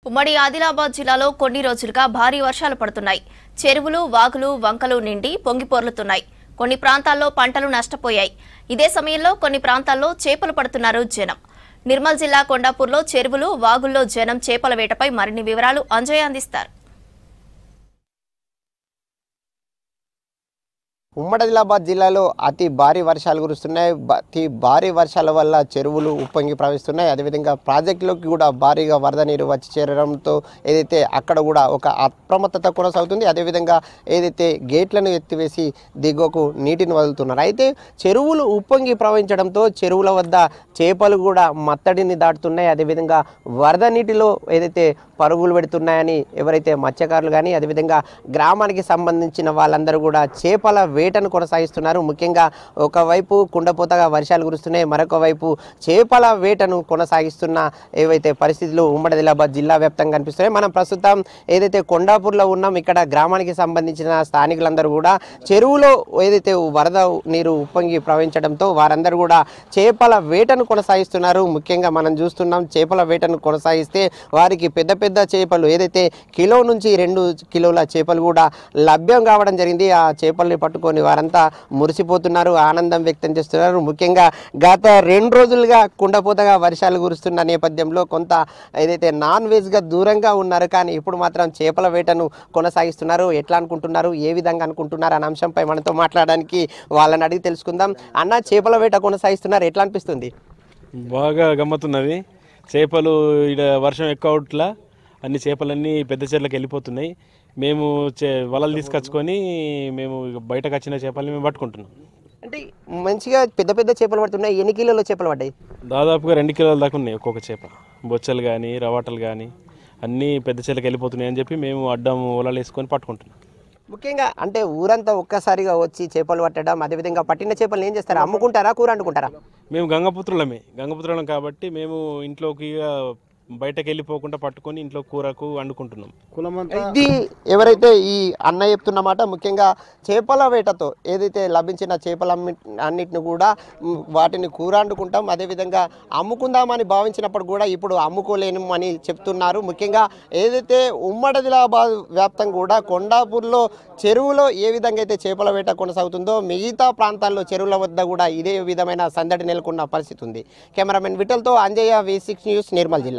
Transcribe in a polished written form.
ఉమ్మడి ఆదిలాబాద్ జిల్లాలో కొన్ని రోజులుగా భారీ వర్షాలు పడుతున్నాయి. చెరువులు, వాగులు, వంకలు నిండి పొంగిపొర్లుతున్నాయి. కొన్ని ప్రాంతాల్లో పంటలు నష్టపోయాయి. ఇదే సమయంలో కొన్ని ప్రాంతాల్లో చేపలు పడుతున్నారు జనం. నిర్మల్ జిల్లా కొండాపూర్లో చెరువులు, వాగుల్లో జనం చేపల వేటపై మరిన్ని వివరాలు అంజయ్య అందిస్తారు. ఉమ్మడి ఆదిలాబాద్ జిల్లాలో అతి భారీ వర్షాలు కురుస్తున్నాయి. అతి భారీ వర్షాల వల్ల చెరువులు ఉప్పొంగి ప్రవహిస్తున్నాయి. అదేవిధంగా ప్రాజెక్టులోకి కూడా భారీగా వరద నీరు వచ్చి చేరడంతో ఏదైతే అక్కడ కూడా ఒక అప్రమత్తత కొనసాగుతుంది. అదేవిధంగా ఏదైతే గేట్లను ఎత్తివేసి దిగువకు నీటిని వదులుతున్నారు. అయితే చెరువులు ఉప్పొంగి ప్రవహించడంతో చెరువుల వద్ద చేపలు కూడా మత్తడిని దాటుతున్నాయి. అదేవిధంగా వరద నీటిలో ఏదైతే పరుగులు పెడుతున్నాయని ఎవరైతే మత్స్యకారులు కానీ అదేవిధంగా గ్రామానికి సంబంధించిన వాళ్ళందరూ కూడా చేపల వేటను కొనసాగిస్తున్నారు. ముఖ్యంగా ఒకవైపు కుండపోతగా వర్షాలు కురుస్తున్నాయి, మరొక వైపు చేపల వేటను కొనసాగిస్తున్న ఏవైతే పరిస్థితులు ఉమ్మడి ఆదిలాబాద్ జిల్లా వ్యాప్తంగా కనిపిస్తున్నాయి. మనం ప్రస్తుతం ఏదైతే కొండాపూర్లో ఉన్నాం, ఇక్కడ గ్రామానికి సంబంధించిన స్థానికులందరూ కూడా చెరువులో ఏదైతే వరద నీరు ఉప్పొంగి ప్రవహించడంతో వారందరూ కూడా చేపల వేటను కొనసాగిస్తున్నారు. ముఖ్యంగా మనం చూస్తున్నాం, చేపల వేటను కొనసాగిస్తే వారికి పెద్ద పెద్ద చేపలు ఏదైతే కిలో నుంచి 2 కిలోల చేపలు కూడా లభ్యం కావడం జరిగింది. ఆ చేపల్ని పట్టుకొని వారంతా మురిసిపోతున్నారు, ఆనందం వ్యక్తం చేస్తున్నారు. ముఖ్యంగా గత 2 రోజులుగా కుండపోతగా వర్షాలు కురుస్తున్న నేపథ్యంలో కొంత ఏదైతే నాన్ వెజ్గా దూరంగా ఉన్నారు, కానీ ఇప్పుడు మాత్రం చేపల వేటను కొనసాగిస్తున్నారు. ఎట్లా అనుకుంటున్నారు, ఏ విధంగా అనుకుంటున్నారు అనే అంశంపై మనతో మాట్లాడడానికి వాళ్ళని అడిగి తెలుసుకుందాం. అన్న, చేపల వేట కొనసాగిస్తున్నారు, ఎట్లా అనిపిస్తుంది? బాగా గమ్మత్తున్నది. చేపలు ఇక్కడ వర్షం ఎక్కువ అవట్లా అన్ని చేపలన్నీ పెద్ద చెర్లకు వెళ్ళిపోతున్నాయి. మేము వలలు తీసుకొచ్చుకొని మేము బయటకు వచ్చిన చేపల్ని మేము పట్టుకుంటున్నాం. అంటే మంచిగా పెద్ద పెద్ద చేపలు పడుతున్నాయి. ఎన్ని కిలోల చేపలు పడ్డాయి? దాదాపుగా 2 కిలోల దాకా ఉన్నాయి ఒక్కొక్క చేప. బొచ్చలు కానీ రవాటలు కానీ అన్నీ పెద్ద చెర్లకు వెళ్ళిపోతున్నాయి అని చెప్పి మేము అడ్డం వలలు వేసుకొని పట్టుకుంటున్నాం. ముఖ్యంగా అంటే ఊరంతా ఒక్కసారిగా వచ్చి చేపలు పట్టడం, అదేవిధంగా పట్టిన చేపలు ఏం చేస్తారు? అమ్ముకుంటారా, కూర వండుకుంటారా? మేము గంగపుత్రులం కాబట్టి మేము ఇంట్లోకి బయటకు వెళ్ళిపోకుండా పట్టుకొని ఇంట్లో కూరకు వండుకుంటున్నాం. ఇది ఎవరైతే ఈ అన్న చెప్తున్నమాట, ముఖ్యంగా చేపల వేటతో ఏదైతే లభించిన చేపల అన్నిటిని కూడా వాటిని కూర వండుకుంటాం, అదేవిధంగా అమ్ముకుందామని భావించినప్పుడు కూడా ఇప్పుడు అమ్ముకోలేను అని చెప్తున్నారు. ముఖ్యంగా ఏదైతే ఉమ్మడి ఆదిలాబాద్ వ్యాప్తంగా కూడా కొండాపూర్లో చెరువులో ఏ విధంగా అయితే చేపల వేట కొనసాగుతుందో మిగతా ప్రాంతాల్లో చెరువుల వద్ద కూడా ఇదే విధమైన సందడి నెలకొన్న పరిస్థితి ఉంది. కెమెరామెన్ విఠల్తో అంజయ్య, V6 న్యూస్, నిర్మల్ జిల్లా.